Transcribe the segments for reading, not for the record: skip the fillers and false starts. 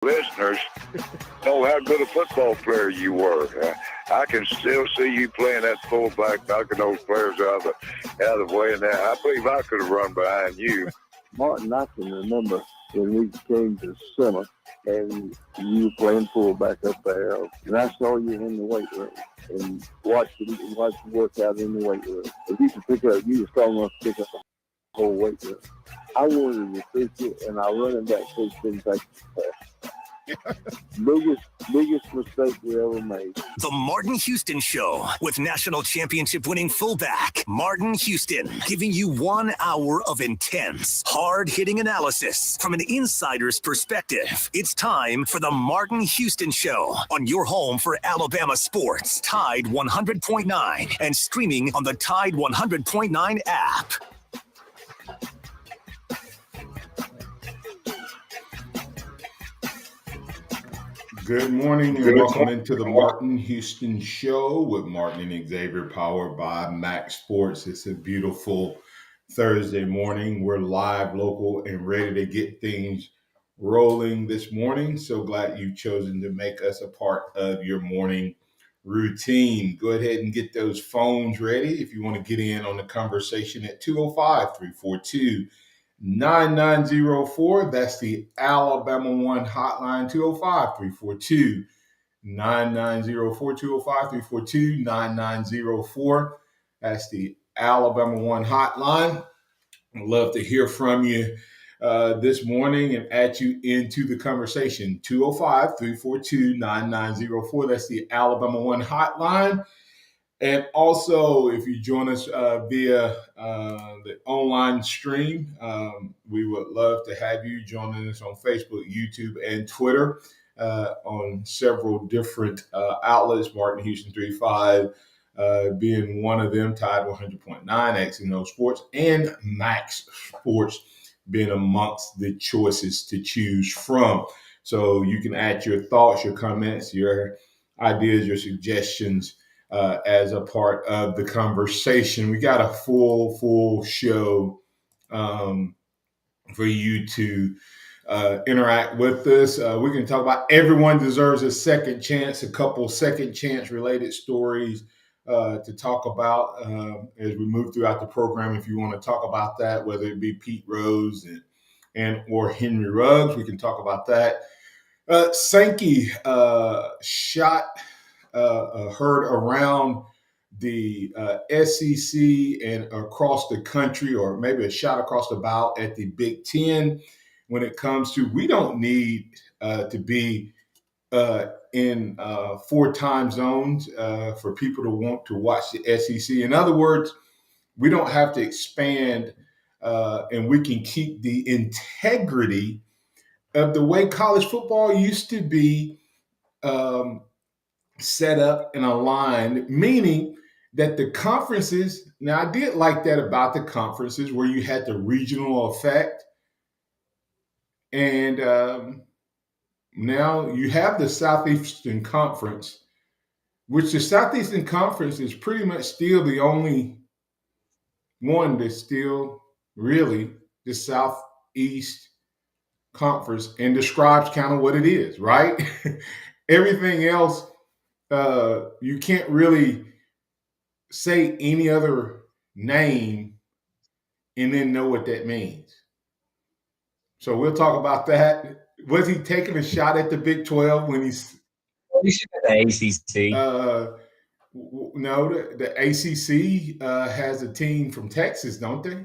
listeners know how good a football player you were. I can still see you playing that fullback, knocking those players out of the way. And I believe I could have run behind you. Martin, I can remember when we came to summer and you were playing fullback up there, and I saw you in the weight room and watched you work out in the weight room. If you were strong enough to pick up the whole weight room. I wanted to fix it, and our running back coach didn't take it. Biggest mistake we ever made. The Martin Houston Show with national championship winning fullback Martin Houston, giving you 1 hour of intense, hard-hitting analysis from an insider's perspective. It's time for the Martin Houston Show on your home for Alabama sports, Tide 100.9, and streaming on the Tide 100.9 app. Good morning and welcome into the Martin Houston Show with Martin and Xavier, powered by MaX Sports. It's a beautiful Thursday morning. We're live, local, and ready to get things rolling this morning. So glad you've chosen to make us a part of your morning routine. Go ahead and get those phones ready if you want to get in on the conversation at 205-342-9904. That's the Alabama One hotline, 205-342-9904, 205-342-9904. That's the Alabama One hotline. I'd love to hear from you this morning and add you into the conversation. 205-342-9904. That's the Alabama One hotline. And also, if you join us via the online stream, we would love to have you joining us on Facebook, YouTube, and Twitter on several different outlets. Martin Houston 35 being one of them, Tide 100.9, XNO Sports, and MaX Sports being amongst the choices to choose from. So you can add your thoughts, your comments, your ideas, your suggestions as a part of the conversation. We got a full show for you to interact with us. We can talk about everyone deserves a second chance, a couple second chance related stories to talk about as we move throughout the program. If you want to talk about that, whether it be Pete Rose and or Henry Ruggs, we can talk about that. Sankey shot heard around the SEC and across the country, or maybe a shot across the bow at the Big Ten when it comes to, we don't need to be in 4 time zones for people to want to watch the SEC. In other words, we don't have to expand and we can keep the integrity of the way college football used to be set up and aligned, meaning that the conferences, now I did like that about the conferences where you had the regional effect. And now you have the Southeastern Conference, which the Southeastern Conference is pretty much still the only one that's still really the Southeast Conference and describes kind of what it is, right? Everything else, you can't really say any other name and then know what that means. So we'll talk about that. Was he taking a shot at the Big 12 when he's... The ACC. No, the ACC has a team from Texas, don't they?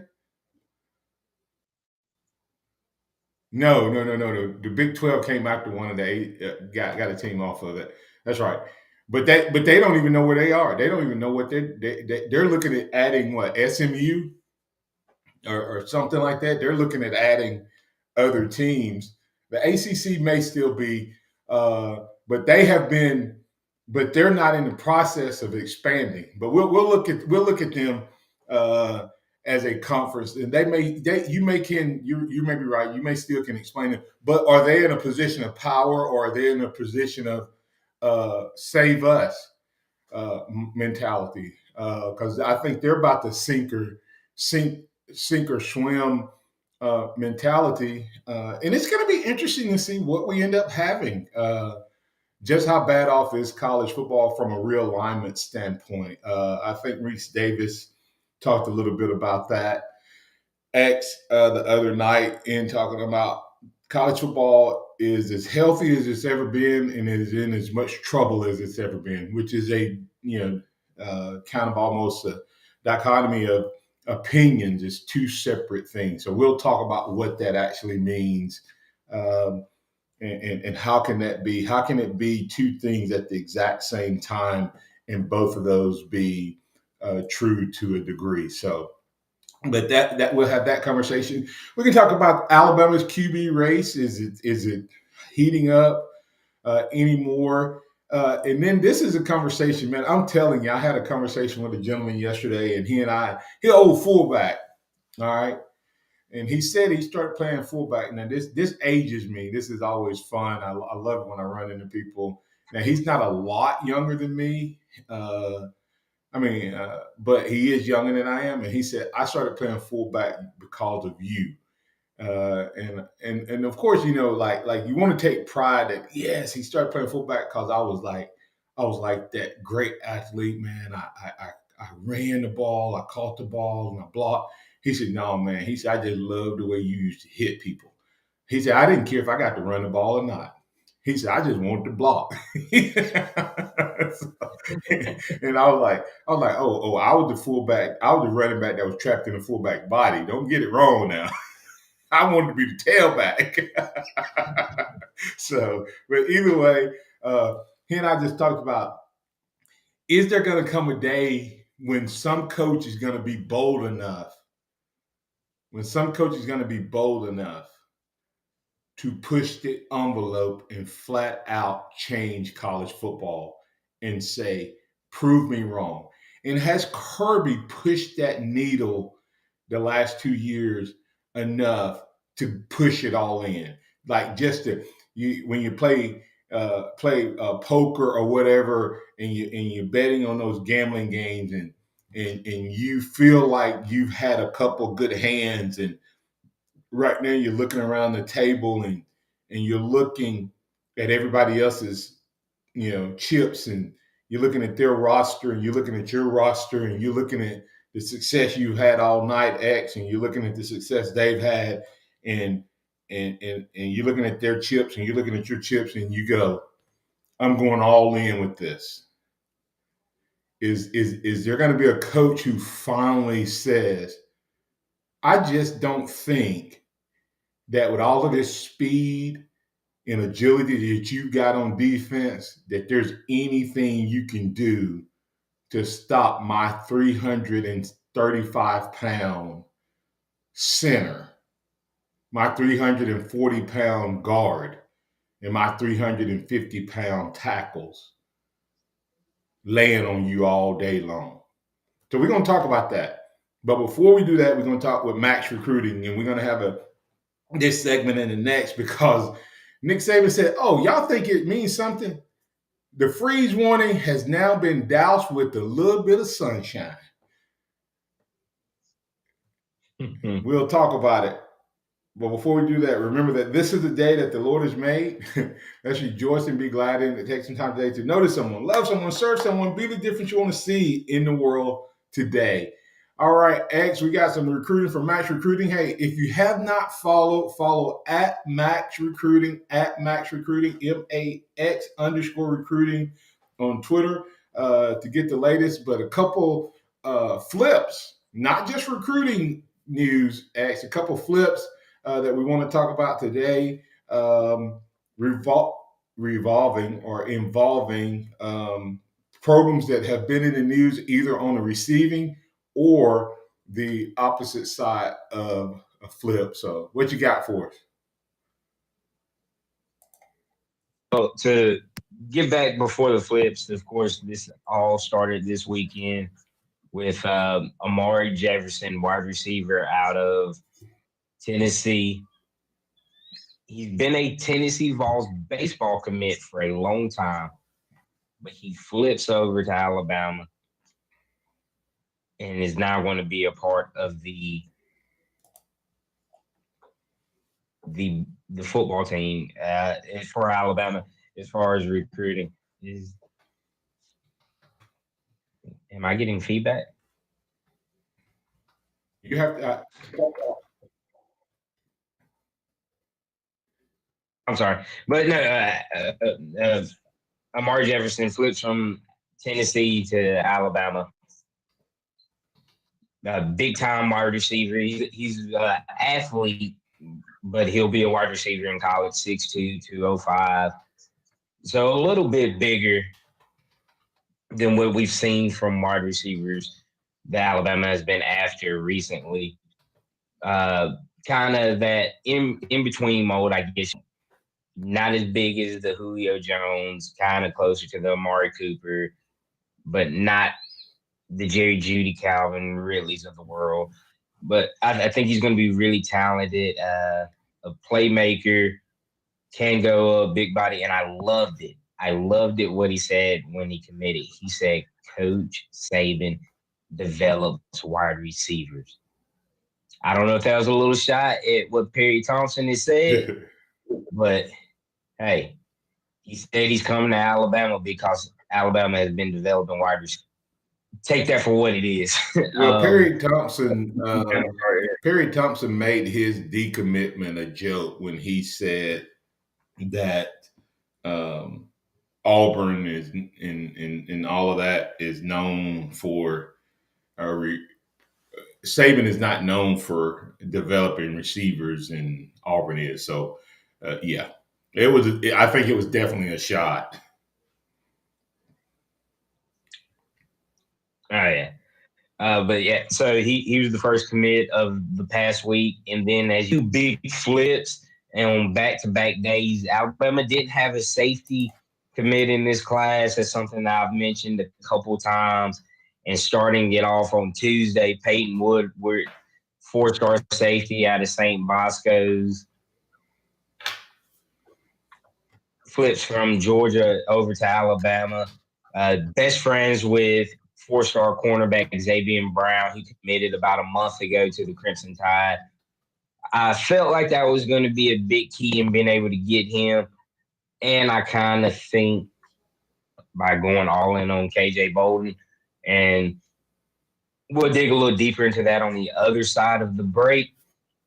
No. The Big 12 came after one of the got a team off of it. That's right. But they don't even know where they are. They don't even know what they're looking at adding what, SMU or something like that. They're looking at adding other teams. The ACC may still be, but they have been, but they're not in the process of expanding. But we'll look at them as a conference, and you may be right. You may still can explain it, but are they in a position of power, or are they in a position of save us mentality? Because I think they're about to sink or swim mentality. And it's going to be interesting to see what we end up having. Just how bad off is college football from a realignment standpoint. I think Reese Davis talked a little bit about that the other night in talking about college football is as healthy as it's ever been and is in as much trouble as it's ever been, which is a kind of almost a dichotomy of opinions. It's two separate things. So we'll talk about what that actually means. And how can that be? How can it be two things at the exact same time and both of those be true to a degree? So, but that we'll have that conversation. We can talk about Alabama's QB race. Is it heating up anymore? And then this is a conversation, man. I'm telling you, I had a conversation with a gentleman yesterday, and he's an old fullback. All right. And he said he started playing fullback. Now, this ages me. This is always fun. I love it when I run into people. Now, he's not a lot younger than me. But he is younger than I am. And he said, I started playing fullback because of you. And of course, like you want to take pride that, yes, he started playing fullback because I was like that great athlete, man. I ran the ball, I caught the ball, and I blocked. He said, no, man. He said, I just love the way you used to hit people. He said, I didn't care if I got to run the ball or not. He said, I just wanted to block. And I was like, oh, I was the fullback. I was the running back that was trapped in the fullback body. Don't get it wrong now. I wanted to be the tailback. So, but either way, he and I just talked about, is there going to come a day when some coach is going to be bold enough to push the envelope and flat out change college football and say, prove me wrong? And has Kirby pushed that needle the last 2 years enough to push it all in? Like just when you play poker or whatever, and you're betting on those gambling games, and you feel like you've had a couple good hands, and right now you're looking around the table and you're looking at everybody else's chips, and you're looking at their roster, and you're looking at your roster, and you're looking at the success you've had all night, X, and you're looking at the success they've had, and you're looking at their chips, and you're looking at your chips, and you go, I'm going all in with this. Is there going to be a coach who finally says, I just don't think that with all of this speed and agility that you got on defense, that there's anything you can do to stop my 335-pound center, my 340-pound guard, and my 350-pound tackles laying on you all day long. So we're going to talk about that. But before we do that, we're going to talk with MaX Recruiting, and we're going to have this segment in the next, because Nick Saban said, oh, y'all think it means something? The freeze warning has now been doused with a little bit of sunshine. We'll talk about it. But before we do that, remember that this is the day that the Lord has made. Let's rejoice and be glad in it. Take some time today to notice someone, love someone, serve someone, be the difference you want to see in the world today. All right, X, we got some recruiting from MaX Recruiting. Hey, if you have not follow at MaX Recruiting, MaX _recruiting on Twitter to get the latest. But a couple flips, not just recruiting news, X, a couple flips that we want to talk about today, involving programs that have been in the news either on the receiving or the opposite side of a flip. So what you got for us? Well, to get back before the flips, of course, this all started this weekend with Amari Jefferson, wide receiver out of Tennessee. He's been a Tennessee Vols baseball commit for a long time, but he flips over to Alabama and is now going to be a part of the the football team for Alabama as far as recruiting. Am I getting feedback? You have to. I'm sorry, but no. Amari Jefferson flips from Tennessee to Alabama. Big time wide receiver. He's an athlete, but he'll be a wide receiver in college. 6'2", 205. So a little bit bigger than what we've seen from wide receivers that Alabama has been after recently. Kind of that in between mode, I guess. Not as big as the Julio Jones, kind of closer to the Amari Cooper, but not the Jerry Jeudy, Calvin Ridleys of the world. But I think he's going to be really talented, a playmaker, can go a big body, and I loved it. I loved it what he said when he committed. He said, Coach Saban develops wide receivers. I don't know if that was a little shot at what Perry Thompson has said, but hey, he said he's coming to Alabama because Alabama has been developing wide receivers. Take that for what it is. Well, Perry Thompson made his decommitment a joke when he said that Auburn is in all of that is known for Saban is not known for developing receivers, and Auburn is. So, yeah, it was. I think it was definitely a shot. Oh yeah. But yeah, so he was the first commit of the past week, and then as you big flips and on back-to-back days, Alabama didn't have a safety commit in this class. That's something that I've mentioned a couple times. And starting it off on Tuesday, Peyton Woodward, 4-star safety out of St. Bosco's, flips from Georgia over to Alabama. Best friends with 4-star cornerback Xavier Brown, who committed about a month ago to the Crimson Tide. I felt like that was going to be a big key in being able to get him. And I kind of think by going all in on KJ Bolden, and we'll dig a little deeper into that on the other side of the break.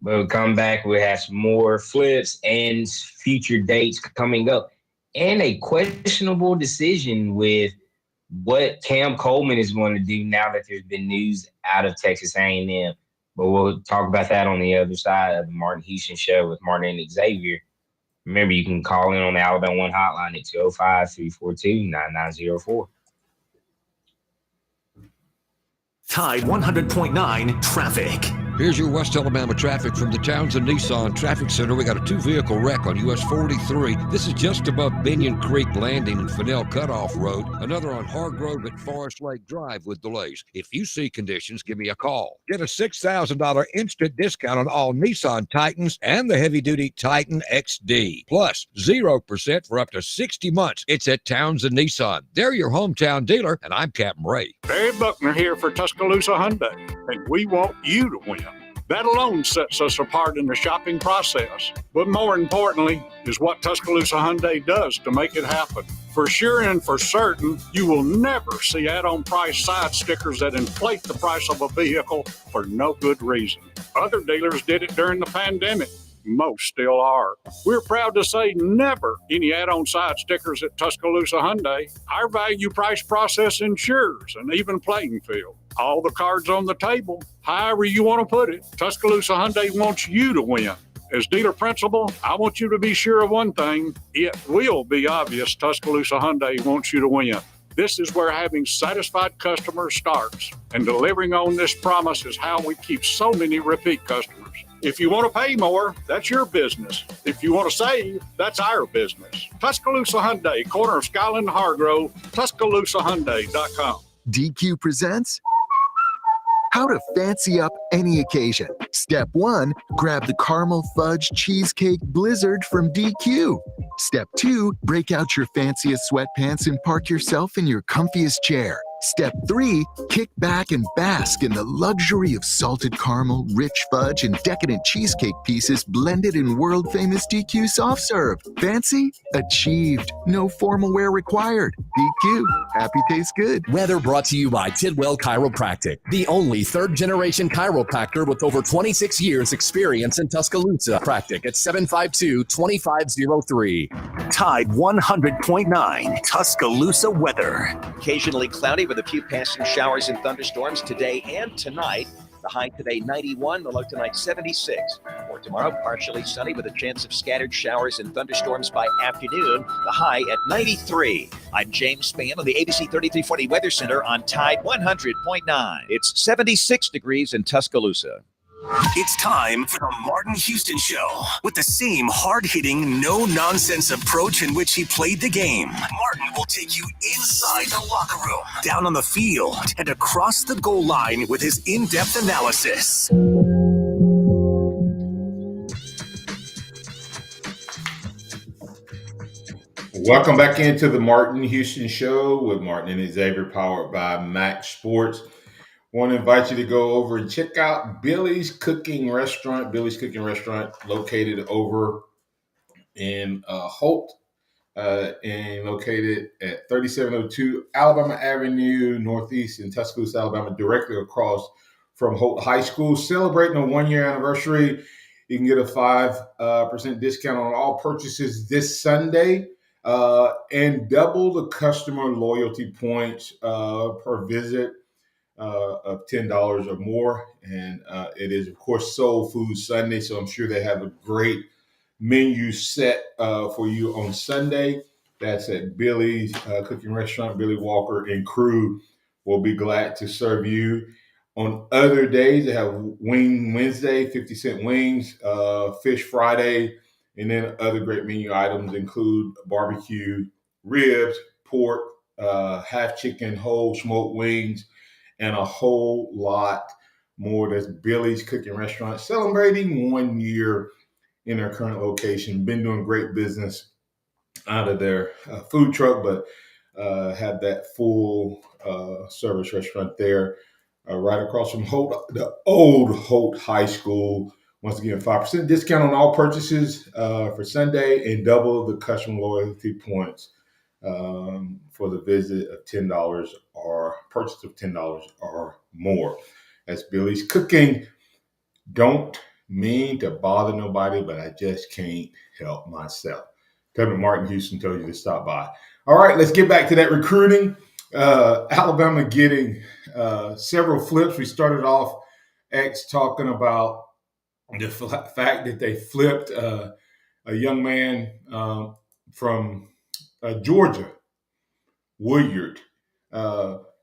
We'll come back. We'll have some more flips and future dates coming up, and a questionable decision with what Cam Coleman is going to do now that there's been news out of Texas A&M. But we'll talk about that on the other side of the Martin Houston Show with Martin and Xavier. Remember, you can call in on the Alabama One hotline at 205-342-9904. Tide 100.9 traffic. Here's your West Alabama traffic from the Townsend Nissan Traffic Center. We got a 2-vehicle wreck on US 43. This is just above Binion Creek Landing and Fennell Cutoff Road. Another on Hargrove at Forest Lake Drive with delays. If you see conditions, give me a call. Get a $6,000 instant discount on all Nissan Titans and the heavy-duty Titan XD. Plus, 0% for up to 60 months. It's at Townsend Nissan. They're your hometown dealer, and I'm Captain Ray. Barry Buckner here for Tuscaloosa Hyundai, and we want you to win. That alone sets us apart in the shopping process. But more importantly is what Tuscaloosa Hyundai does to make it happen. For sure and for certain, you will never see add-on price side stickers that inflate the price of a vehicle for no good reason. Other dealers did it during the pandemic. Most still are. We're proud to say never any add-on side stickers at Tuscaloosa Hyundai. Our value price process ensures an even playing field. All the cards on the table, however you want to put it. Tuscaloosa Hyundai wants you to win. As dealer principal, I want you to be sure of one thing. It will be obvious Tuscaloosa Hyundai wants you to win. This is where having satisfied customers starts. And delivering on this promise is how we keep so many repeat customers. If you want to pay more, that's your business. If you want to save, that's our business. Tuscaloosa Hyundai, corner of Skyland and Hargrove, TuscaloosaHyundai.com. DQ presents how to fancy up any occasion. Step 1, grab the caramel fudge cheesecake blizzard from DQ. Step 2, break out your fanciest sweatpants and park yourself in your comfiest chair. Step 3, kick back and bask in the luxury of salted caramel, rich fudge, and decadent cheesecake pieces blended in world-famous DQ soft serve. Fancy? Achieved. No formal wear required. DQ. Happy tastes good. Weather brought to you by Tidwell Chiropractic, the only third-generation chiropractor with over 26 years experience in Tuscaloosa. Practic at 752-2503. Tide 100.9 Tuscaloosa weather. Occasionally cloudy with a few passing showers and thunderstorms today and tonight. The high today 91, the low tonight 76. For tomorrow, partially sunny with a chance of scattered showers and thunderstorms by afternoon. The high at 93. I'm James Spann on the ABC 3340 Weather Center on Tide 100.9. It's 76 degrees in Tuscaloosa. It's time for the Martin Houston Show. With the same hard-hitting, no-nonsense approach in which he played the game, Martin will take you inside the locker room, down on the field, and across the goal line with his in-depth analysis. Welcome back into the Martin Houston Show with Martin and Xavier, powered by MaX Sports. Want to invite you to go over and check out Billy's Cooking Restaurant. Billy's Cooking Restaurant, located over in Holt, and located at 3702 Alabama Avenue, Northeast in Tuscaloosa, Alabama, directly across from Holt High School. Celebrating a one-year anniversary. You can get a 5% discount on all purchases this Sunday, and double the customer loyalty points per visit. Of $10 or more, and it is, of course, Soul Food Sunday, so I'm sure they have a great menu set for you on Sunday. That's at Billy's Cooking Restaurant. Billy Walker and crew will be glad to serve you. On other days, they have Wing Wednesday, 50-cent wings, Fish Friday, and then other great menu items include barbecue ribs, pork, half chicken, whole smoked wings, and a whole lot more. That's Billy's Cooking Restaurant, celebrating 1 year in their current location. Been doing great business out of their food truck, but have that full service restaurant there right across from Holt, the old Holt High School. Once again, 5% discount on all purchases for Sunday, and double the customer loyalty points for the visit of $10 or purchase of $10 or more. That's Billy's Cooking. Don't mean to bother nobody, but I just can't help myself. Tell me Martin Houston told you to stop by. All right, let's get back to that recruiting. Alabama getting several flips. We started off talking about the fact that they flipped a young man from Georgia, Woodyard.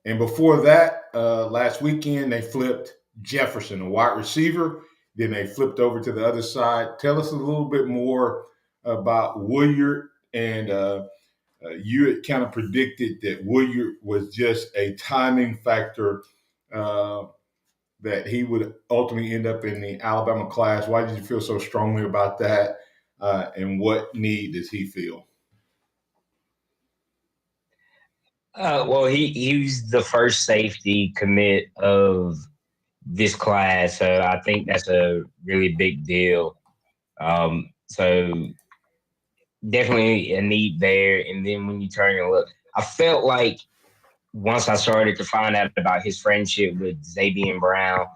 And before that, last weekend, they flipped Jefferson, a wide receiver. Then they flipped over to the other side. Tell us a little bit more about Woodyard. And you had kind of predicted that Woodyard was just a timing factor, that he would ultimately end up in the Alabama class. Why did you feel so strongly about that? And what need does he feel? Well, he's the first safety commit of this class, so I think that's a really big deal. So definitely a need there. And then when you turn and look, I felt like once I started to find out about his friendship with Xavier Brown,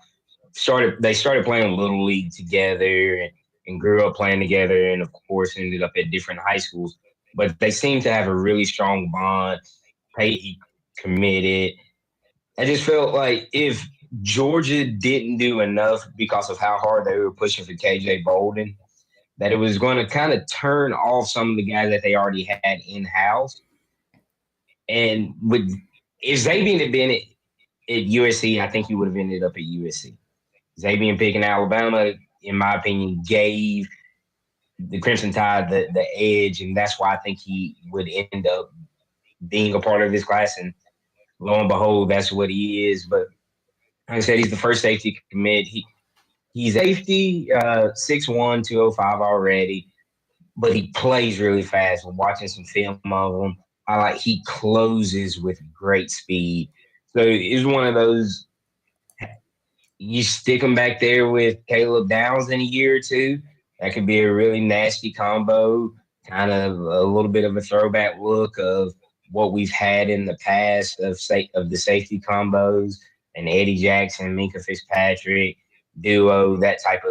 they started playing Little League together and grew up playing together, and of course ended up at different high schools. But they seem to have a really strong bond. He committed. I just felt like if Georgia didn't do enough because of how hard they were pushing for KJ Bolden, that it was going to kind of turn off some of the guys that they already had in-house. And if Xavier had been at USC, I think he would have ended up at USC. Xavier picking Alabama, in my opinion, gave the Crimson Tide the edge, and that's why I think he would end up being a part of this class. And lo and behold, that's what he is. But like I said, he's the first safety commit. He's safety, 6'1", 205 already, but he plays really fast. I'm watching some film of him. He closes with great speed. So it's one of those, you stick him back there with Caleb Downs in a year or two. That could be a really nasty combo, kind of a little bit of a throwback look of what we've had in the past of the safety combos and Eddie Jackson, Minka Fitzpatrick duo, that type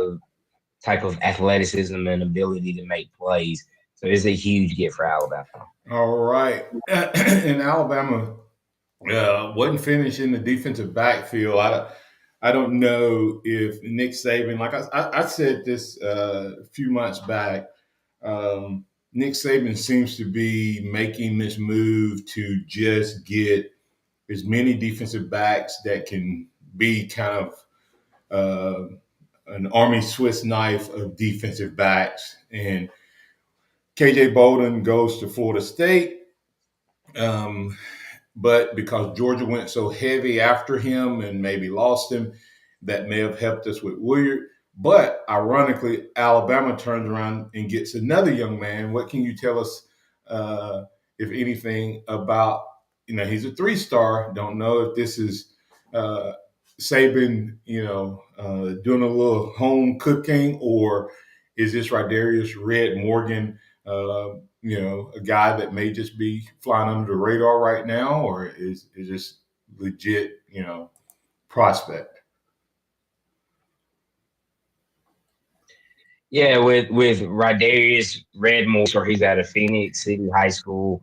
of athleticism and ability to make plays. So it's a huge get for Alabama. All right. And Alabama wasn't finished in the defensive backfield. I don't know if Nick Saban, like I said this a few months back, Nick Saban seems to be making this move to just get as many defensive backs that can be kind of an Army Swiss knife of defensive backs. And KJ Bolden goes to Florida State. But because Georgia went so heavy after him and maybe lost him, that may have helped us with Willard. But ironically, Alabama turns around and gets another young man. What can you tell us, if anything, about, he's a 3-star. Don't know if this is Saban, doing a little home cooking, or is this Rodarius Red Morgan, a guy that may just be flying under the radar right now, or is this legit, prospect? Yeah, with Rodarius Redmore, he's out of Phoenix City High School.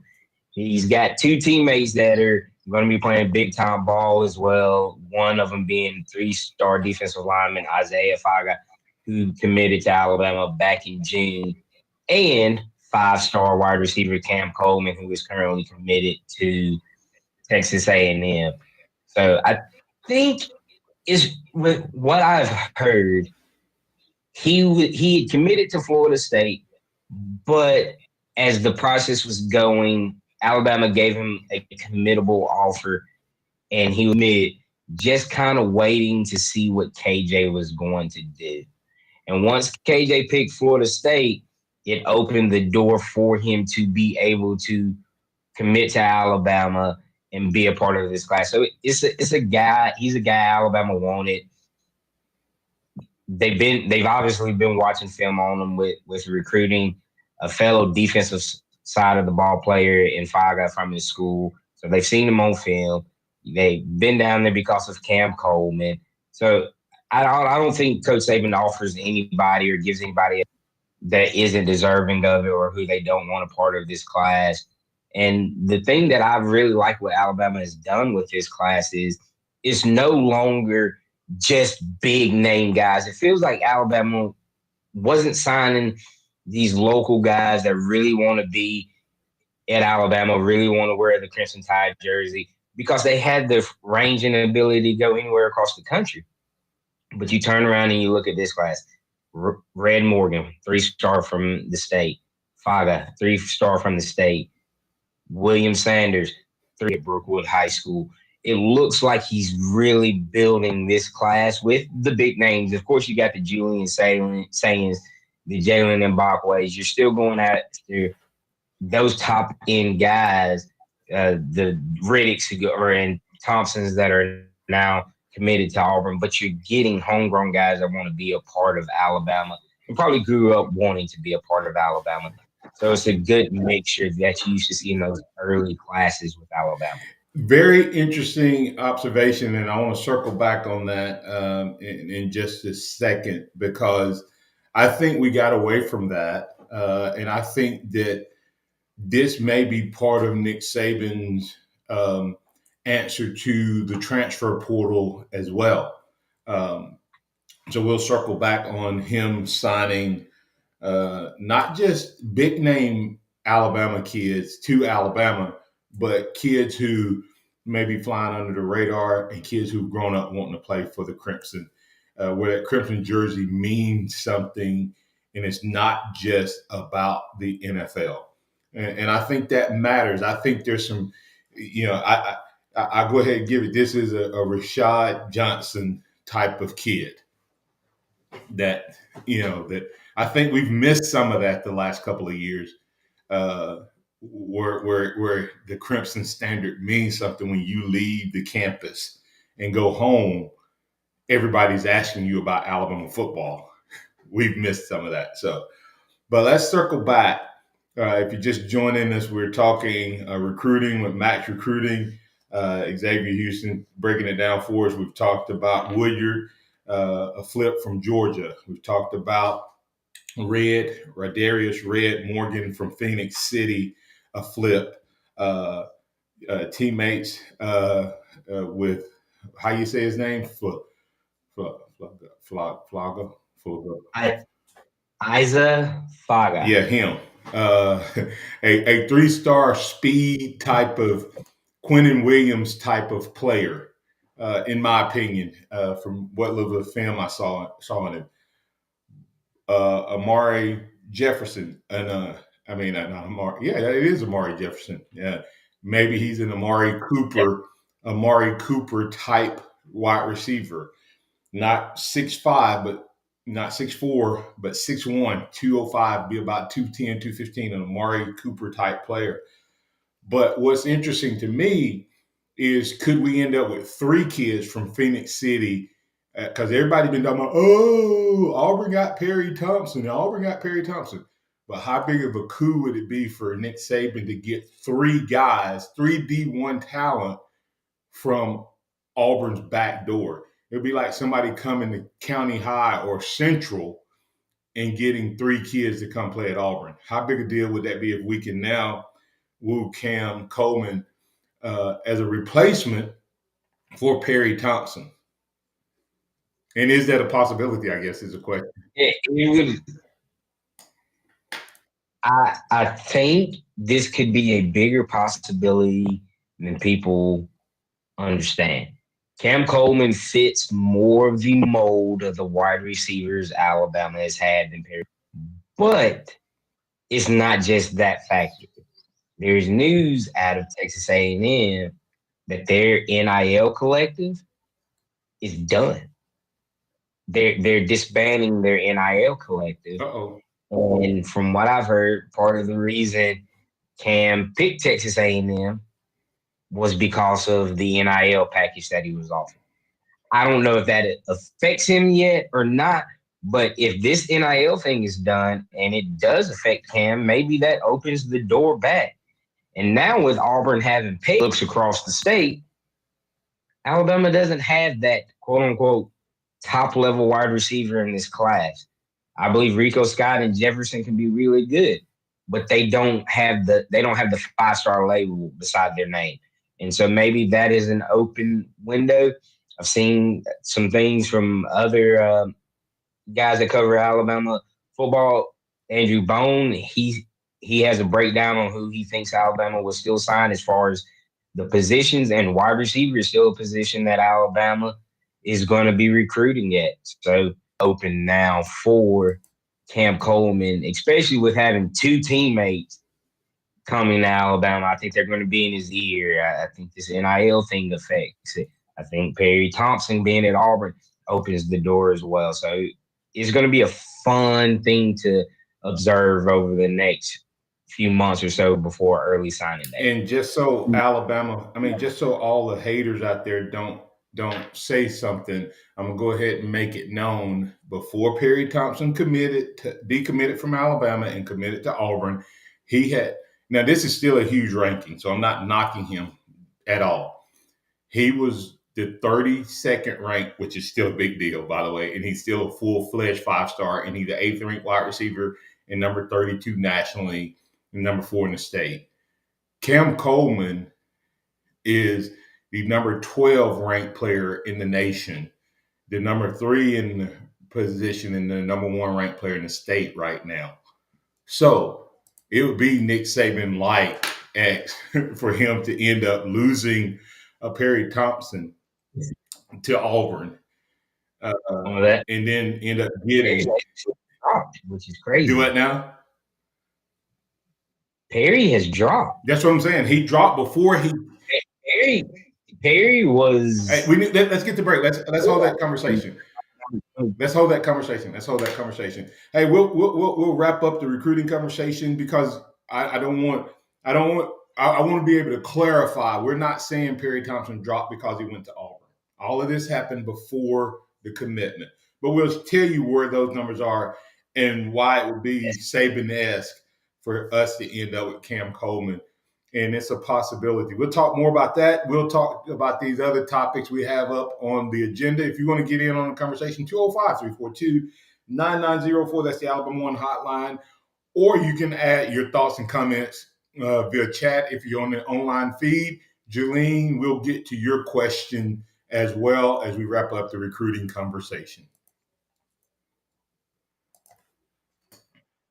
He's got 2 teammates that are going to be playing big time ball as well. One of them being 3-star defensive lineman Isaiah Faga, who committed to Alabama back in June, and 5-star wide receiver Cam Coleman, who is currently committed to Texas A&M. So I think is with what I've heard, he had committed to Florida State, but as the process was going, Alabama gave him a committable offer, and he was just kind of waiting to see what KJ was going to do. And once KJ picked Florida State, it opened the door for him to be able to commit to Alabama and be a part of this class. So it's a guy. He's a guy Alabama wanted. They've obviously been watching film on him with recruiting a fellow defensive side of the ball player in Faga from his school. So they've seen him on film. They've been down there because of Cam Coleman. So I don't think Coach Saban offers anybody or gives anybody that isn't deserving of it or who they don't want a part of this class. And the thing that I really like what Alabama has done with this class is it's no longer just big name guys. It feels like Alabama wasn't signing these local guys that really want to be at Alabama, really want to wear the Crimson Tide jersey, because they had the range and ability to go anywhere across the country. But you turn around and you look at this class. Red Morgan, 3-star from the state. Faga, 3-star from the state. William Sanders, 3 at Brookwood High School. It looks like he's really building this class with the big names. Of course, you got the Julian Sayans, the Jalen Mbakwe's. You're still going after those top-end guys, the Riddicks and Thompsons that are now committed to Auburn, but you're getting homegrown guys that want to be a part of Alabama and probably grew up wanting to be a part of Alabama. So it's a good mixture that you used to see in those early classes with Alabama. Very interesting observation, and I want to circle back on that in just a second, because I think we got away from that, and I think that this may be part of Nick Saban's answer to the transfer portal as well. So we'll circle back on him signing not just big name Alabama kids to Alabama, but kids who may be flying under the radar and kids who've grown up wanting to play for the Crimson, where that Crimson jersey means something, and it's not just about the NFL. And I think that matters. I think there's some, I go ahead and give it. This is a Rashad Johnson type of kid that, that I think we've missed some of that the last couple of years where the Crimson Standard means something when you leave the campus and go home. Everybody's asking you about Alabama football. We've missed some of that. So, but let's circle back. If you're just joining us, we're talking recruiting with MaX Recruiting. Xavier Houston breaking it down for us. We've talked about Woodyard, a flip from Georgia. We've talked about Radarius Red Morgan from Phoenix City, a flip. Teammates with, how you say his name? Flaga. Isa Faga. Yeah, him. A 3-star speed type of Quentin Williams type of player, in my opinion, from what little film I saw in him. Amari Jefferson, and not Amari. Yeah, it is Amari Jefferson. Yeah, maybe he's an Amari Cooper type wide receiver, not 6'5", but not 6'4", but 6'1", 205, be about 210, 215, an Amari Cooper type player. But what's interesting to me is, could we end up with 3 kids from Phoenix City? Because everybody's been talking about, Auburn got Perry Thompson. But how big of a coup would it be for Nick Saban to get 3 guys, 3 D1 talent from Auburn's back door? It would be like somebody coming to County High or Central and getting 3 kids to come play at Auburn. How big a deal would that be if we can now woo Cam Coleman as a replacement for Perry Thompson? And is that a possibility, I guess, is the question. I think this could be a bigger possibility than people understand. Cam Coleman fits more of the mold of the wide receivers Alabama has had than Perry. But it's not just that factor. There's news out of Texas A&M that their NIL collective is done. They're disbanding their NIL collective. Uh-oh. And from what I've heard, part of the reason Cam picked Texas A&M was because of the NIL package that he was offered. I don't know if that affects him yet or not, but if this NIL thing is done and it does affect Cam, maybe that opens the door back. And now with Auburn having looks across the state, Alabama doesn't have that quote-unquote top-level wide receiver in this class. I believe Rico Scott and Jefferson can be really good, but they don't have the 5-star label beside their name. And so maybe that is an open window. I've seen some things from other guys that cover Alabama football. Andrew Bone, he has a breakdown on who he thinks Alabama will still sign as far as the positions, and wide receiver is still a position that Alabama is going to be recruiting at. So open now for Cam Coleman, especially with having 2 teammates coming to Alabama. I think they're going to be in his ear. I think this NIL thing affects it. I think Perry Thompson being at Auburn opens the door as well. So it's going to be a fun thing to observe over the next few months or so before early signing day. And just so just so all the haters out there don't say something, I'm gonna go ahead and make it known. Before Perry Thompson decommitted from Alabama and committed to Auburn, now this is still a huge ranking, so I'm not knocking him at all. He was the 32nd ranked, which is still a big deal, by the way, and he's still a full-fledged 5-star, and he's the 8th ranked wide receiver and number 32 nationally and number 4 in the state. Cam Coleman is the number 12 ranked player in the nation, the number 3 in the position, and the number 1 ranked player in the state right now. So it would be Nick Saban like X for him to end up losing a Perry Thompson to Auburn, and then end up getting, which is crazy. Do what now? Perry has dropped. That's what I'm saying. He dropped before he. Perry was. Hey, let's get to break. Let's hold that conversation. Let's hold that conversation. Hey, we'll wrap up the recruiting conversation because I don't want I want to be able to clarify. We're not saying Perry Thompson dropped because he went to Auburn. All of this happened before the commitment. But we'll tell you where those numbers are and why it would be Saban-esque for us to end up with Cam Coleman. And it's a possibility. We'll talk more about that. We'll talk about these other topics we have up on the agenda. If you want to get in on the conversation, 205-342-9904. That's the Alabama One hotline. Or you can add your thoughts and comments via chat if you're on the online feed. Jalene, we'll get to your question as well as we wrap up the recruiting conversation.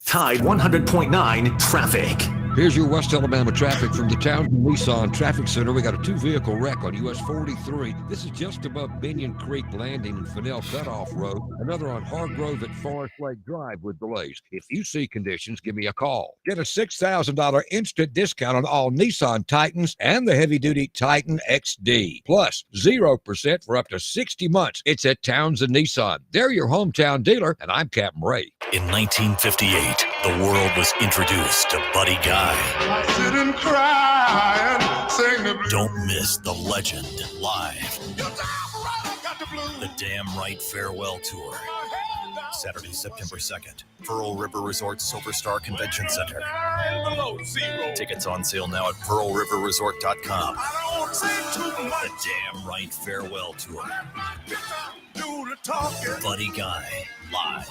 Tide 100.9 traffic. Here's your West Alabama traffic from the Townsend Nissan Traffic Center. We got a 2-vehicle wreck on US 43. This is just above Binion Creek Landing and Fennell Cutoff Road. Another on Hargrove at Forest Lake Drive with delays. If you see conditions, give me a call. Get a $6,000 instant discount on all Nissan Titans and the heavy-duty Titan XD. Plus, 0% for up to 60 months. It's at Townsend Nissan. They're your hometown dealer, and I'm Captain Ray. In 1958, the world was introduced to Buddy Guy. I sit and cry and sing the blues. Don't miss the legend live. The Damn Right Farewell Tour. Saturday, September 2nd. Pearl River Resort Silverstar Convention Center. Tickets on sale now at pearlriverresort.com. The Damn Right Farewell Tour. Buddy Guy live.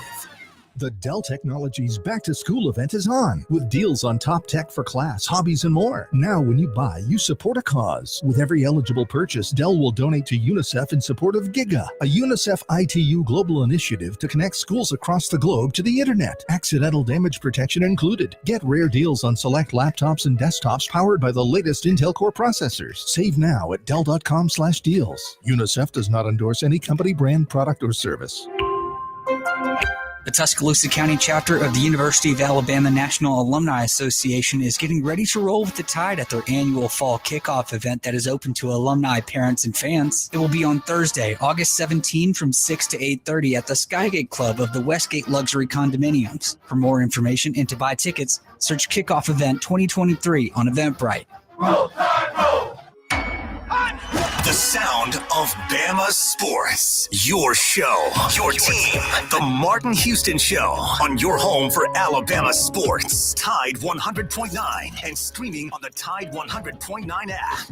The Dell Technologies Back to School event is on with deals on top tech for class, hobbies, and more. Now, when you buy, you support a cause. With every eligible purchase, Dell will donate to UNICEF in support of GIGA, a UNICEF ITU global initiative to connect schools across the globe to the internet. Accidental damage protection included. Get rare deals on select laptops and desktops powered by the latest Intel Core processors. Save now at Dell.com/deals. UNICEF does not endorse any company, brand, product, or service. The Tuscaloosa County chapter of the University of Alabama National Alumni Association is getting ready to roll with the tide at their annual fall kickoff event that is open to alumni, parents, and fans. It will be on Thursday, August 17 from 6 to 8:30 at the Skygate Club of the Westgate Luxury Condominiums. For more information and to buy tickets, search Kickoff Event 2023 on Eventbrite. Roll Tide, roll! The sound of Bama sports. Your show, your team. The Martin Houston Show on your home for Alabama sports. Tide 100.9 and streaming on the Tide 100.9 app.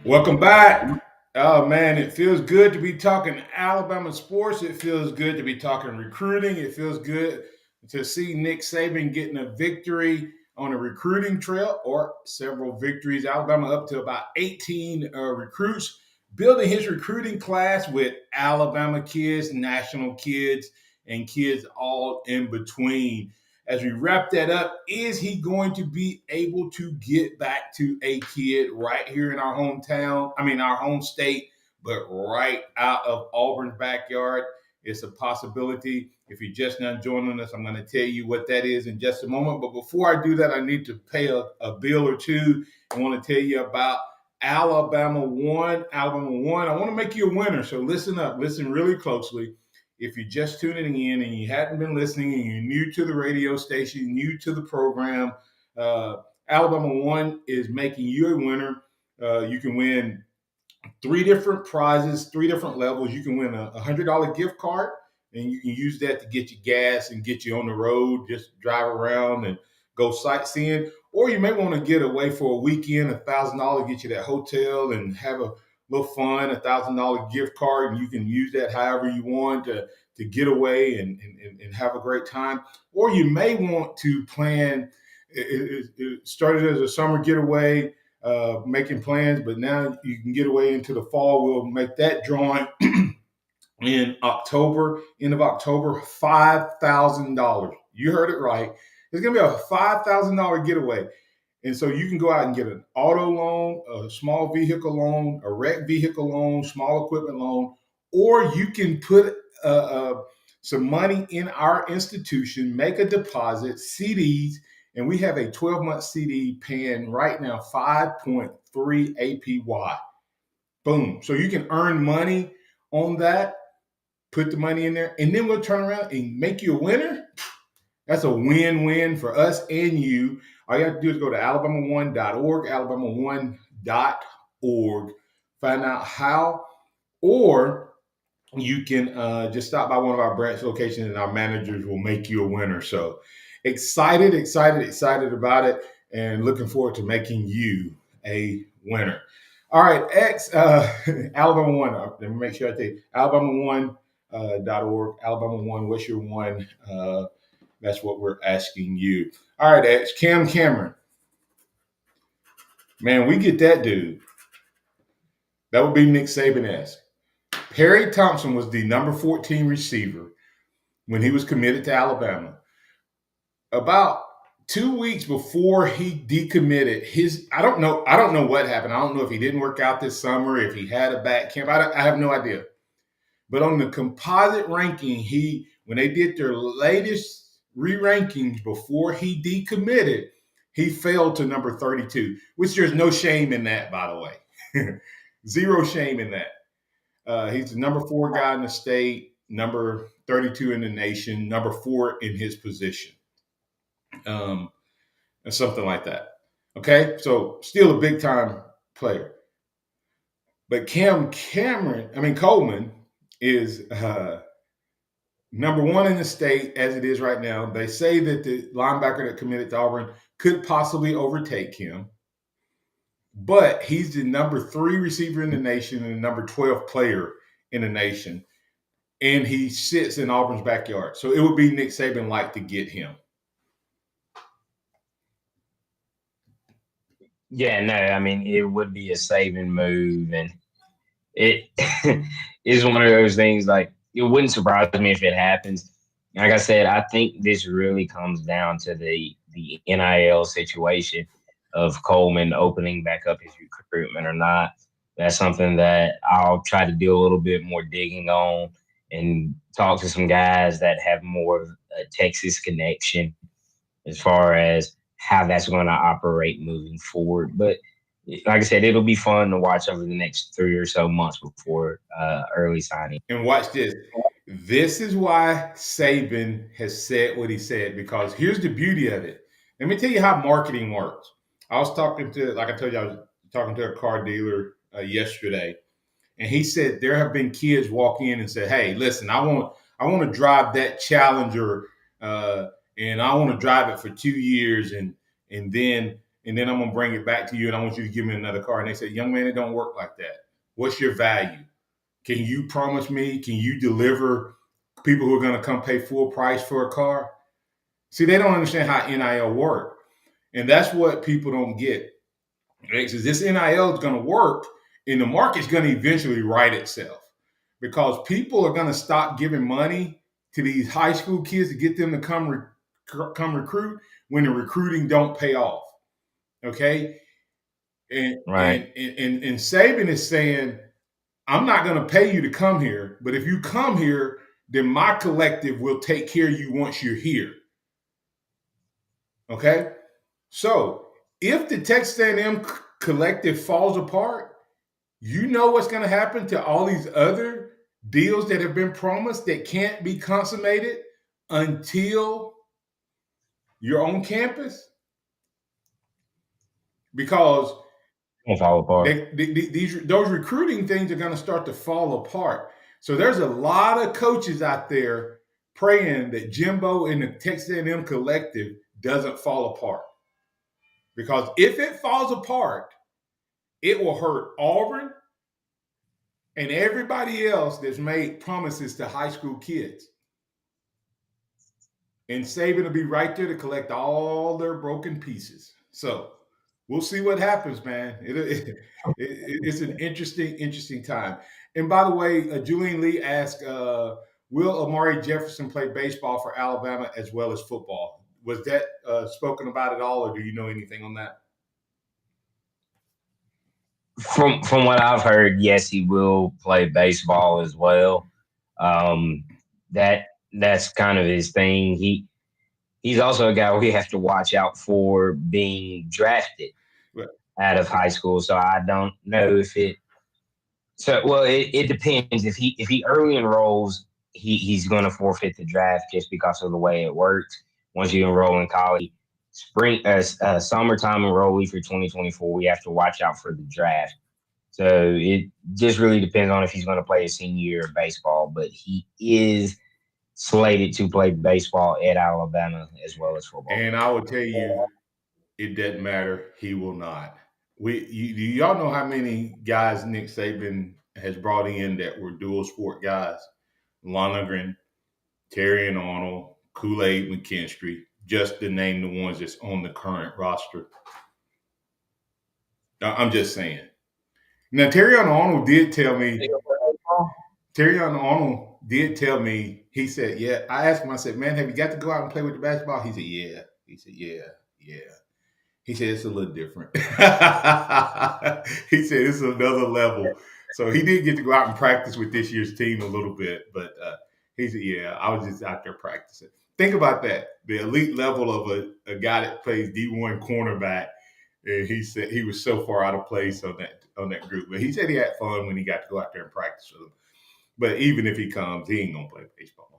Welcome back. Oh, man, it feels good to be talking Alabama sports. It feels good to be talking recruiting. It feels good to see Nick Saban getting a victory on a recruiting trail or several victories. Alabama up to about 18 recruits, building his recruiting class with Alabama kids, national kids, and kids all in between. As we wrap that up, is he going to be able to get back to a kid right here in our hometown? Our home state, but right out of Auburn's backyard? It's a possibility. If you're just now joining us, I'm going to tell you what that is in just a moment. But before I do that, I need to pay a bill or two. I want to tell you about Alabama One. Alabama One, I want to make you a winner. So listen up. Listen really closely. If you're just tuning in and you hadn't been listening and you're new to the radio station, new to the program, Alabama One is making you a winner. You can win 3 different prizes, 3 different levels. You can win a $100 gift card, and you can use that to get you gas and get you on the road, just drive around and go sightseeing. Or you may want to get away for a weekend, $1,000, get you that hotel and have a little fun, $1,000 gift card, and you can use that however you want to get away and have a great time. Or you may want to plan, it started as a summer getaway, making plans, but now you can get away into the fall. We'll make that drawing in October, end of October, $5,000. You heard it right. It's going to be a $5,000 getaway. And so you can go out and get an auto loan, a small vehicle loan, a wrecked vehicle loan, small equipment loan, or you can put some money in our institution, make a deposit, CDs, and we have a 12-month CD paying right now 5.3 APY. Boom. So you can earn money on that, put the money in there, and then we'll turn around and make you a winner. That's a win-win for us and you. All you have to do is go to alabama1.org, alabama1.org, find out how, or you can just stop by one of our branch locations and our managers will make you a winner. So excited about it and looking forward to making you a winner. All right, Alabama One. Let me make sure I tell you, alabama1.org, Alabama One. What's your one? That's what we're asking you. All right, X, Cameron. Man, we get that dude. That would be Nick Saban-esque. Perry Thompson was the number 14 receiver when he was committed to Alabama. About 2 weeks before he decommitted, I don't know what happened. I don't know if he didn't work out this summer, if he had a back camp. I have no idea. But on the composite ranking, when they did their latest re-rankings before he decommitted, he fell to number 32, which there's no shame in that, by the way. Zero shame in that. He's the number 4 guy in the state, number 32 in the nation, number 4 in his position. And something like that. Okay, so still a big time player. But Coleman is number 1 in the state as it is right now. They say that the linebacker that committed to Auburn could possibly overtake him. But he's the number 3 receiver in the nation and the number 12 player in the nation. And he sits in Auburn's backyard. So it would be Nick Saban-like to get him. Yeah, no, I mean, it would be a Saban move. And it is one of those things, like, it wouldn't surprise me if it happens. Like I said, I think this really comes down to the NIL situation of Coleman opening back up his recruitment or not. That's something that I'll try to do a little bit more digging on and talk to some guys that have more of a Texas connection as far as how that's going to operate moving forward. But like I said, it'll be fun to watch over the next 3 or so months before early signing. And watch this. This is why Saban has said what he said, because here's the beauty of it. Let me tell you how marketing works. I was talking to a car dealer yesterday, and he said there have been kids walk in and say, "Hey, listen, I want to drive that Challenger, and I want to drive it for 2 years, and then I'm gonna bring it back to you, and I want you to give me another car." And they said, "Young man, it don't work like that. What's your value? Can you promise me? Can you deliver people who are going to come pay full price for a car?" See, they don't understand how NIL work. And that's what people don't get. Because this NIL is going to work, and the market's going to eventually right itself. Because people are going to stop giving money to these high school kids to get them to come recruit when the recruiting don't pay off. Okay? And Saban is saying, I'm not going to pay you to come here, but if you come here, then my collective will take care of you once you're here. Okay? So if the Texas A&M collective falls apart, you know what's going to happen to all these other deals that have been promised that can't be consummated until you're on campus? Because fall apart. Those recruiting things are going to start to fall apart. So there's a lot of coaches out there praying that Jimbo and the Texas A&M collective doesn't fall apart. Because if it falls apart, it will hurt Auburn and everybody else that's made promises to high school kids. And Saban will be right there to collect all their broken pieces. So we'll see what happens, man. It's an interesting time. And by the way, Julian Lee asked, will Amari Jefferson play baseball for Alabama as well as football? Was that spoken about at all, or do you know anything on that? From what I've heard, yes, he will play baseball as well. That's kind of his thing. He's also a guy we have to watch out for being drafted out of high school. So I don't know if it. So well, it depends. If he early enrolls he's going to forfeit the draft just because of the way it works. Once you enroll in college, summertime enrollee for 2024, we have to watch out for the draft. So it just really depends on if he's going to play a senior year of baseball, but he is slated to play baseball at Alabama as well as football. And I will tell you, it doesn't matter. He will not. Do y'all know how many guys Nick Saban has brought in that were dual sport guys? Lonergan, Terry and Arnold, Kool-Aid McKinstry, just to name the ones that's on the current roster. I'm just saying. Now, Terry Arnold did tell me, he said, yeah. I asked him, I said, man, have you got to go out and play with the basketball? He said, yeah. He said, yeah. He said, it's a little different. He said, it's another level. So he did get to go out and practice with this year's team a little bit. But he said, yeah, I was just out there practicing. Think about that. The elite level of a guy that plays D1 cornerback. And he said he was so far out of place on that group. But he said he had fun when he got to go out there and practice with them. But even if he comes, he ain't going to play baseball.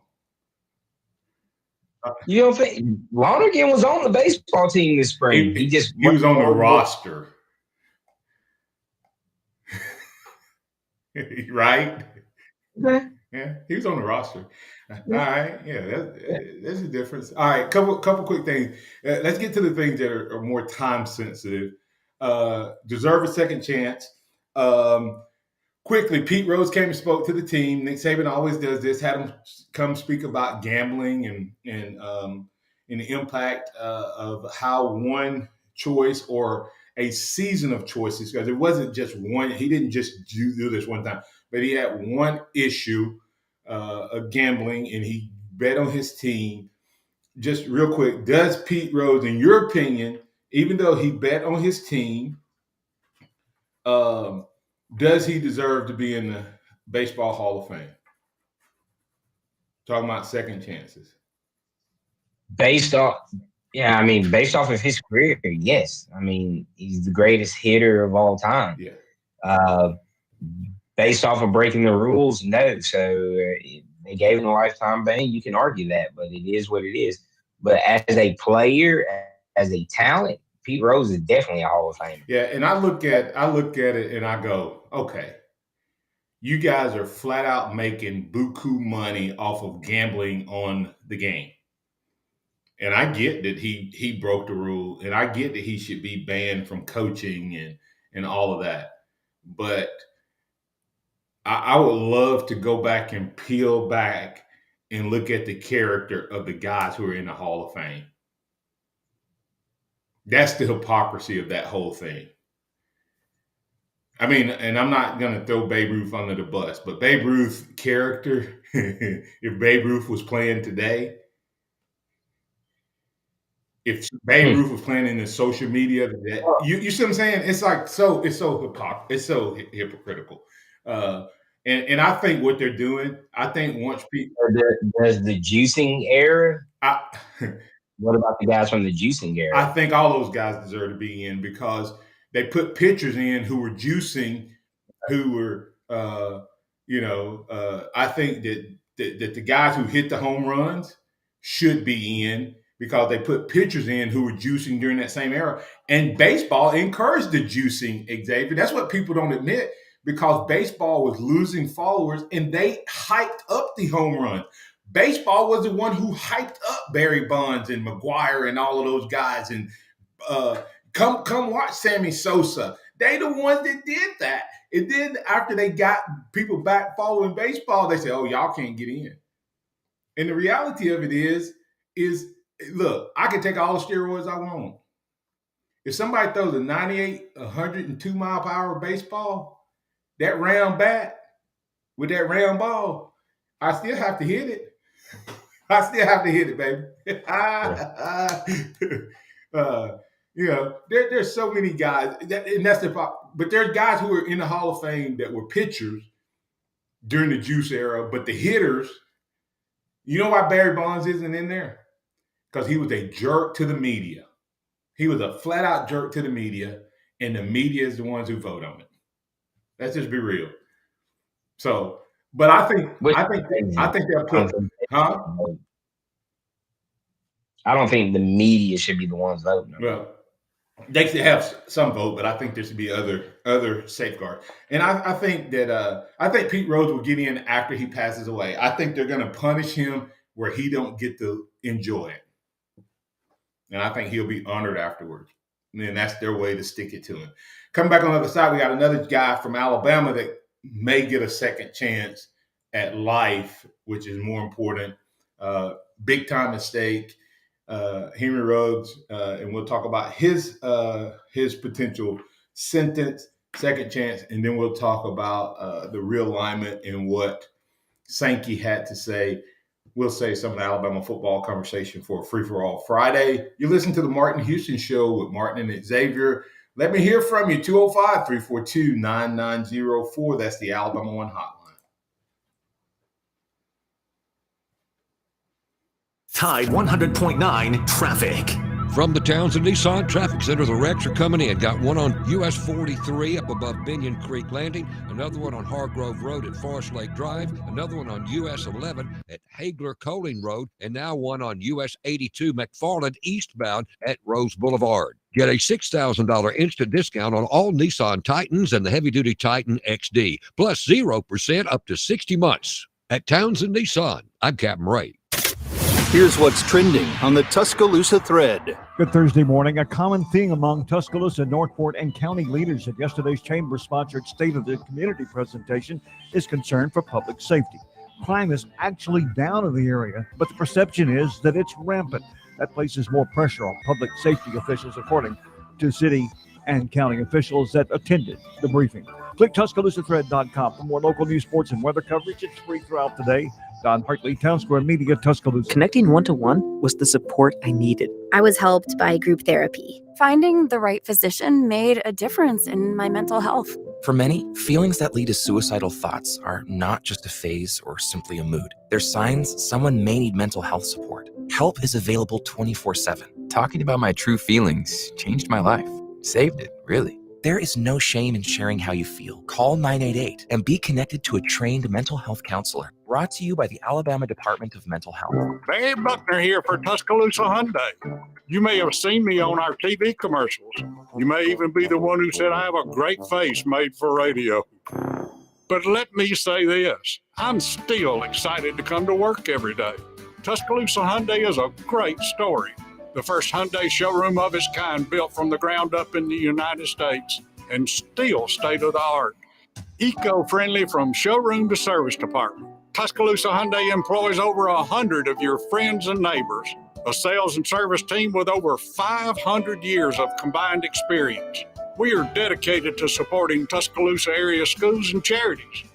You don't think Lonergan was on the baseball team this spring? He was on the roster. Right? Okay. Yeah, he was on the roster. All right. Yeah, that's a difference. All right, couple quick things. Let's get to the things that are more time sensitive. Deserve a second chance. Quickly, Pete Rose came and spoke to the team. Nick Saban always does this. Had him come speak about gambling and the impact of how one choice or a season of choices, because it wasn't just one. He didn't just do this one time, but he had one issue of gambling, and he bet on his team. Just real quick, does Pete Rose, in your opinion, even though he bet on his team, does he deserve to be in the Baseball Hall of Fame? Talking about second chances. Based off of his career, yes. I mean, he's the greatest hitter of all time. Yeah. Based off of breaking the rules, no. So they gave him a lifetime ban. You can argue that, but it is what it is. But as a player, as a talent, Pete Rose is definitely a Hall of Famer. Yeah, and I look at it and I go, okay, you guys are flat out making buku money off of gambling on the game. And I get that he broke the rule, and I get that he should be banned from coaching and all of that. But I would love to go back and peel back and look at the character of the guys who are in the Hall of Fame. That's the hypocrisy of that whole thing. I mean, and I'm not going to throw Babe Ruth under the bus, but Babe Ruth's character, if Babe Ruth was playing today, if Babe Ruth was playing in the social media, you see what I'm saying? It's like it's so hypocritical. And I think what they're doing, I think once people does the juicing era. What about the guys from the juicing era? I think all those guys deserve to be in because they put pitchers in who were juicing, who were I think that the guys who hit the home runs should be in because they put pitchers in who were juicing during that same era. And baseball encouraged the juicing, Xavier. That's what people don't admit because baseball was losing followers and they hyped up the home run. Baseball was the one who hyped up Barry Bonds and McGuire and all of those guys. And come watch Sammy Sosa. They the ones that did that. And then after they got people back following baseball, they say, oh, y'all can't get in. And the reality of it is look, I can take all the steroids I want. If somebody throws a 98, 102 mile per hour baseball, that round bat with that round ball, I still have to hit it. I still have to hit it, baby. There's so many guys, and that's the problem. But there's guys who are in the Hall of Fame that were pitchers during the juice era, but the hitters, you know why Barry Bonds isn't in there? Because he was a jerk to the media. He was a flat-out jerk to the media, and the media is the ones who vote on it. Let's just be real. So, But I think they'll put, huh? I don't think the media should be the ones voting. Well, they should have some vote, but I think there should be other safeguards. And I think that I think Pete Rose will get in after he passes away. I think they're going to punish him where he don't get to enjoy it, and I think he'll be honored afterwards. And that's their way to stick it to him. Coming back on the other side, we got another guy from Alabama that may get a second chance at life, which is more important. Big time mistake. Henry Ruggs, and we'll talk about his potential sentence, second chance, and then we'll talk about the realignment and what Sankey had to say. We'll save some of the Alabama football conversation for a free-for-all Friday. You listen to the Martin Houston Show with Martin and Xavier. Let me hear from you, 205-342-9904. That's the Alabama One hotline. Tide 100.9 traffic. From the Townsend Nissan Traffic Center, the wrecks are coming in. Got one on US 43 up above Binion Creek Landing, another one on Hargrove Road at Forest Lake Drive, another one on US 11 at Hagler Coling Road, and now one on US 82 McFarland eastbound at Rose Boulevard. Get a $6,000 instant discount on all Nissan Titans and the heavy-duty Titan XD, plus 0% up to 60 months. At Townsend Nissan, I'm Captain Ray. Here's what's trending on the Tuscaloosa thread. Good Thursday morning. A common theme among Tuscaloosa, Northport, and county leaders at yesterday's chamber-sponsored State of the Community presentation is concern for public safety. Crime is actually down in the area, but the perception is that it's rampant. That places more pressure on public safety officials, according to city and county officials that attended the briefing. Click TuscaloosaThread.com for more local news, sports, and weather coverage. It's free throughout the day. Don Hartley, Town Square Media, Tuscaloosa. Connecting one-to-one was the support I needed. I was helped by group therapy. Finding the right physician made a difference in my mental health. For many, feelings that lead to suicidal thoughts are not just a phase or simply a mood. They're signs someone may need mental health support. Help is available 24/7. Talking about my true feelings changed my life. Saved it, really. There is no shame in sharing how you feel. Call 988 and be connected to a trained mental health counselor. Brought to you by the Alabama Department of Mental Health. Dave Buckner here for Tuscaloosa Hyundai. You may have seen me on our TV commercials. You may even be the one who said I have a great face made for radio. But let me say this, I'm still excited to come to work every day. Tuscaloosa Hyundai is a great story. The first Hyundai showroom of its kind built from the ground up in the United States and still state-of-the-art. Eco-friendly from showroom to service department. Tuscaloosa Hyundai employs over 100 of your friends and neighbors. A sales and service team with over 500 years of combined experience. We are dedicated to supporting Tuscaloosa area schools and charities.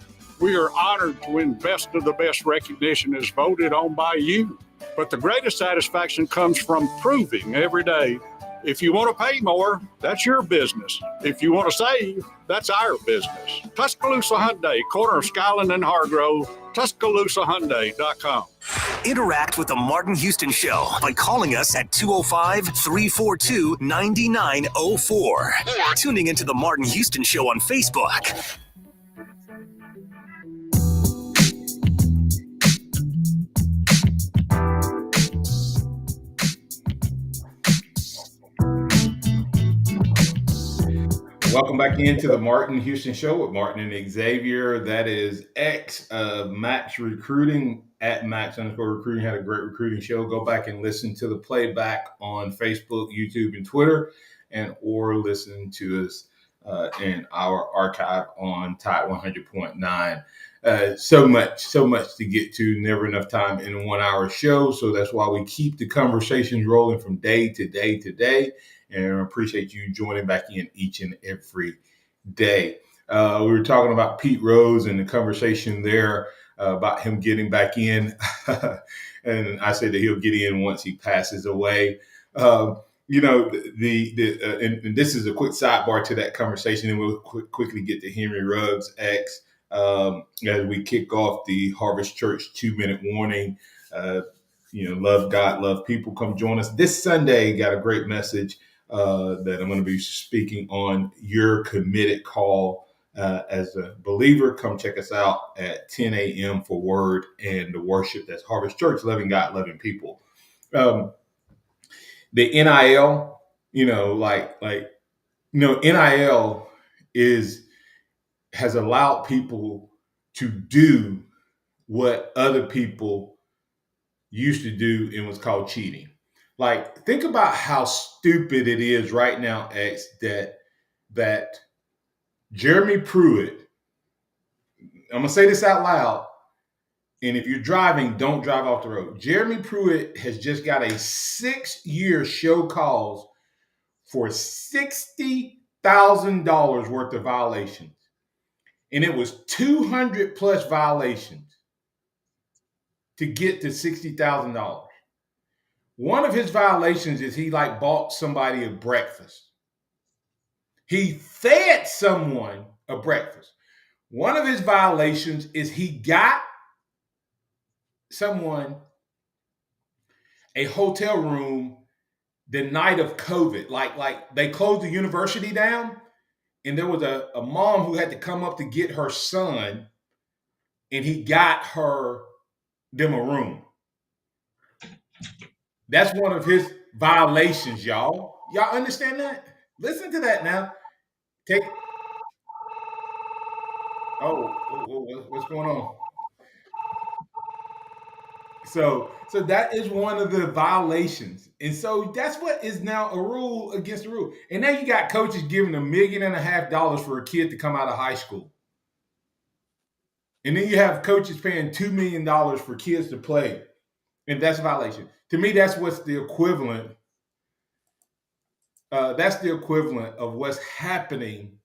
We are honored to win Best of the Best recognition as voted on by you. But the greatest satisfaction comes from proving every day, if you want to pay more, that's your business. If you want to save, that's our business. Tuscaloosa Hyundai, corner of Skyland and Hargrove, TuscaloosaHyundai.com. Interact with the Martin Houston Show by calling us at 205-342-9904 or tuning into the Martin Houston Show on Facebook. Welcome back into the Martin Houston Show with Martin and Xavier. That is X of MaX Recruiting at MaX_Recruiting. Had a great recruiting show. Go back and listen to the playback on Facebook, YouTube, and Twitter, or listen to us in our archive on Tide 100.9. So much to get to. Never enough time in a 1 hour show. So that's why we keep the conversations rolling from day to day to day. And I appreciate you joining back in each and every day. We were talking about Pete Rose and the conversation there about him getting back in. And I said that he'll get in once he passes away. And this is a quick sidebar to that conversation, and we'll quickly get to Henry Ruggs X as we kick off the Harvest Church 2-minute warning. Love God, love people. Come join us this Sunday. Got a great message that I'm going to be speaking on your committed call As a believer, come check us out at 10 a.m. for word and the worship. That's Harvest Church, loving God, loving people. The NIL, NIL has allowed people to do what other people used to do and was called cheating. Like, think about how stupid it is right now, X, that Jeremy Pruitt, I'm going to say this out loud, and if you're driving, don't drive off the road. Jeremy Pruitt has just got a 6-year show cause for $60,000 worth of violations. And it was 200 plus violations to get to $60,000. One of his violations is he bought somebody a breakfast. He fed someone a breakfast. One of his violations is he got someone a hotel room the night of COVID. Like they closed the university down, and there was a mom who had to come up to get her son, and he got them a room. That's one of his violations, y'all. Y'all understand that? Listen to that now. What's going on? So that is one of the violations. And so that's what is now a rule against the rule. And now you got coaches giving $1.5 million for a kid to come out of high school. And then you have coaches paying $2 million for kids to play. And that's a violation. To me, that's what's the equivalent. That's the equivalent of what's happening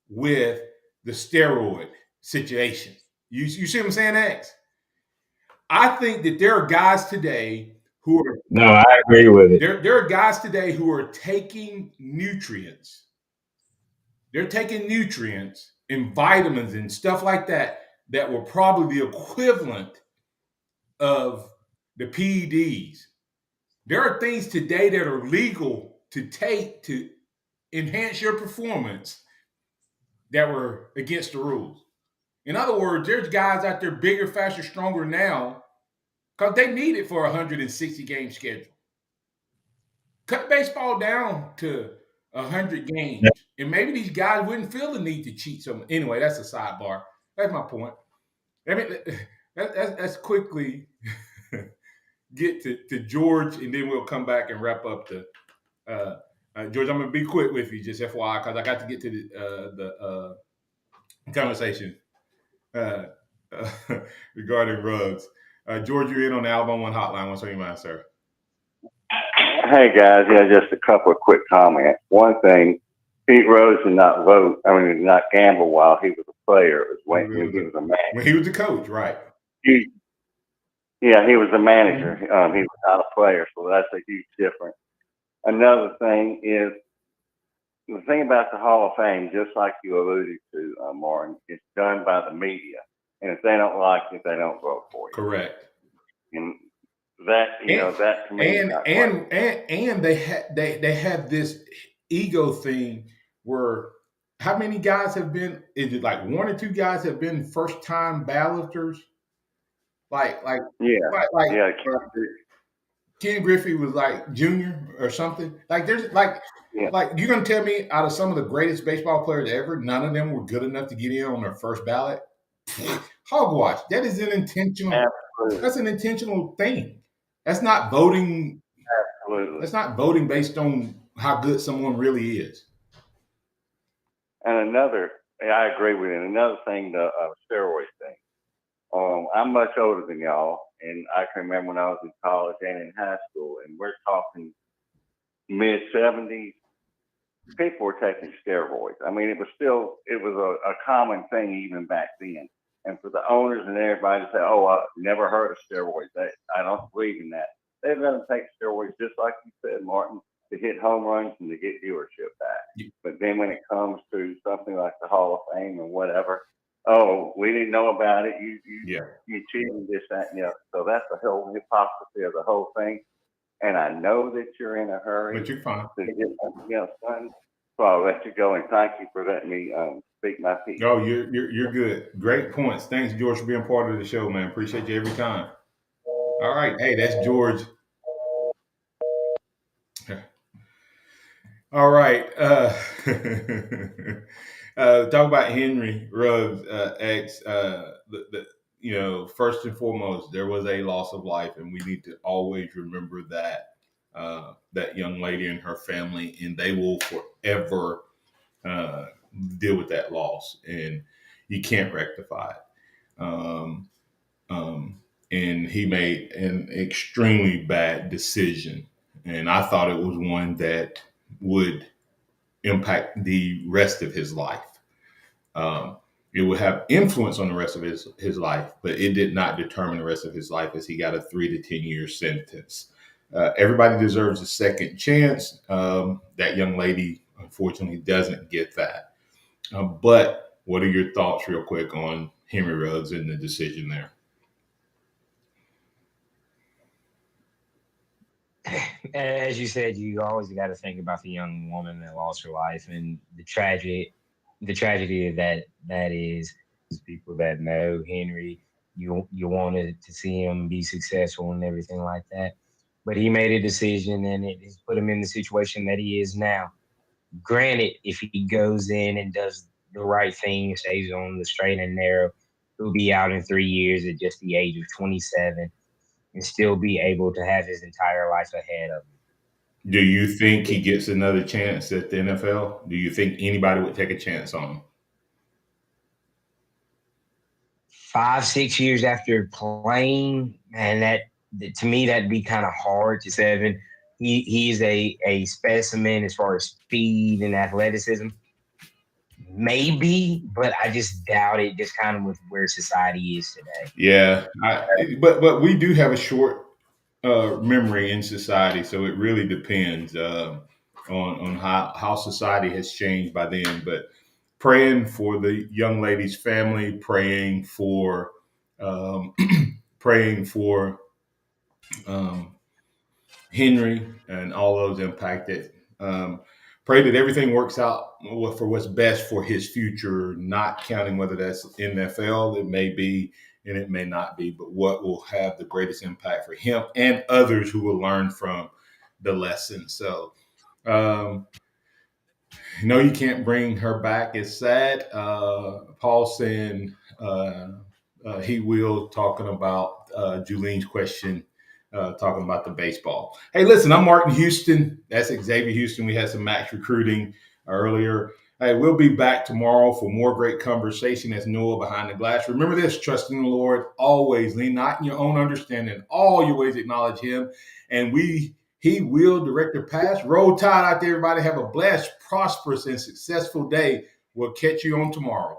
with the steroid situation. You see what I'm saying, X? I think that there are guys today who are. No, I agree with it. There are guys today who are taking nutrients. They're taking nutrients and vitamins and stuff like that were probably the equivalent of the PEDs. There are things today that are legal to take to enhance your performance that were against the rules. In other words, there's guys out there bigger, faster, stronger now because they need it for a 160-game schedule. Cut baseball down to 100 games, and maybe these guys wouldn't feel the need to cheat. So anyway, that's a sidebar. That's my point. I mean, let's quickly get to George, and then we'll come back and wrap up the George. I'm gonna be quick with you, just FYI, because I got to get to the conversation regarding rugs. George, you're in on the Alabama One Hotline. What's on your mind, sir? Hey guys, just a couple of quick comments. One thing, Pete Rose did not not gamble while he was a player. It was when he was a manager. When he was the coach, right? He was a manager. He was not a player, so that's a huge difference. Another thing is the thing about the Hall of Fame, just like you alluded to, Martin, it's done by the media, and if they don't like it, they don't vote for you. Correct. And that that to me, and they have this ego thing where how many guys have been? Is it like one or two guys have been first time balloters? Ken Griffey was like junior or something. Like there's like you're gonna tell me out of some of the greatest baseball players ever, none of them were good enough to get in on their first ballot. Hogwash. That is an intentional. Absolutely. That's an intentional thing. That's not voting. Absolutely. That's not voting based on how good someone really is. And I agree with it. Another thing, the steroid thing. I'm much older than y'all, and I can remember when I was in college and in high school, and we're talking mid-70s, people were taking steroids. I mean, it was a common thing even back then. And for the owners and everybody to say, oh, I never heard of steroids, I don't believe in that. They let them take steroids, just like you said, Martin, to hit home runs and to get viewership back. Yeah. But then when it comes to something like the Hall of Fame and whatever, oh, we didn't know about it. You cheated, this, that, and the other. So that's the whole hypocrisy of the whole thing. And I know that you're in a hurry. But you're fine. To get something else done. So I'll let you go, and thank you for letting me speak my piece. Oh, you're good. Great points. Thanks, George, for being part of the show, man. Appreciate you every time. All right. Hey, that's George. All right. Talk about Henry Ruggs, ex. First and foremost, there was a loss of life, and we need to always remember that that young lady and her family, and they will forever deal with that loss, and you can't rectify it. And he made an extremely bad decision, and I thought it was one that would impact the rest of his life. It would have influence on the rest of his life, but it did not determine the rest of his life, as he got a 3 to 10 year sentence. Everybody deserves a second chance. That young lady, unfortunately, doesn't get that. But what are your thoughts, real quick, on Henry Ruggs and the decision there? As you said, you always got to think about the young woman that lost her life, and the tragedy of that is people that know Henry. You wanted to see him be successful and everything like that, but he made a decision, and it has put him in the situation that he is now. Granted, if he goes in and does the right thing, stays on the straight and narrow, he'll be out in 3 years at just the age of 27 and still be able to have his entire life ahead of him. Do you think he gets another chance at the NFL? Do you think anybody would take a chance on him? 5-6 years after playing, and that to me, that'd be kind of hard to 7. He's a specimen as far as speed and athleticism. Maybe, but I just doubt it, just kind of with where society is today. Yeah, but we do have a short memory in society, so it really depends on how society has changed by then. But praying for the young lady's family, praying for Henry and all those impacted. Pray that everything works out for what's best for his future, not counting whether that's NFL, it may be, and it may not be, but what will have the greatest impact for him and others who will learn from the lesson. So, no, you can't bring her back. It's sad. Paul saying he will, talking about Julien's question, talking about the baseball. Hey, listen, I'm Martin Houston. That's Xavier Houston. We had some MaX recruiting earlier. Hey, we'll be back tomorrow for more great conversation as Noah Behind the Glass. Remember this, trust in the Lord, always lean not in your own understanding. All your ways acknowledge him, and he will direct your path. Roll Tide out there, everybody. Have a blessed, prosperous, and successful day. We'll catch you on tomorrow.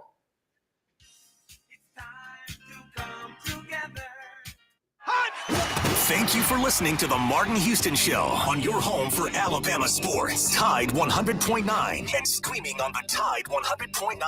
Thank you for listening to the Martin Houston Show on your home for Alabama sports. Tide 100.9 and streaming on the Tide 100.9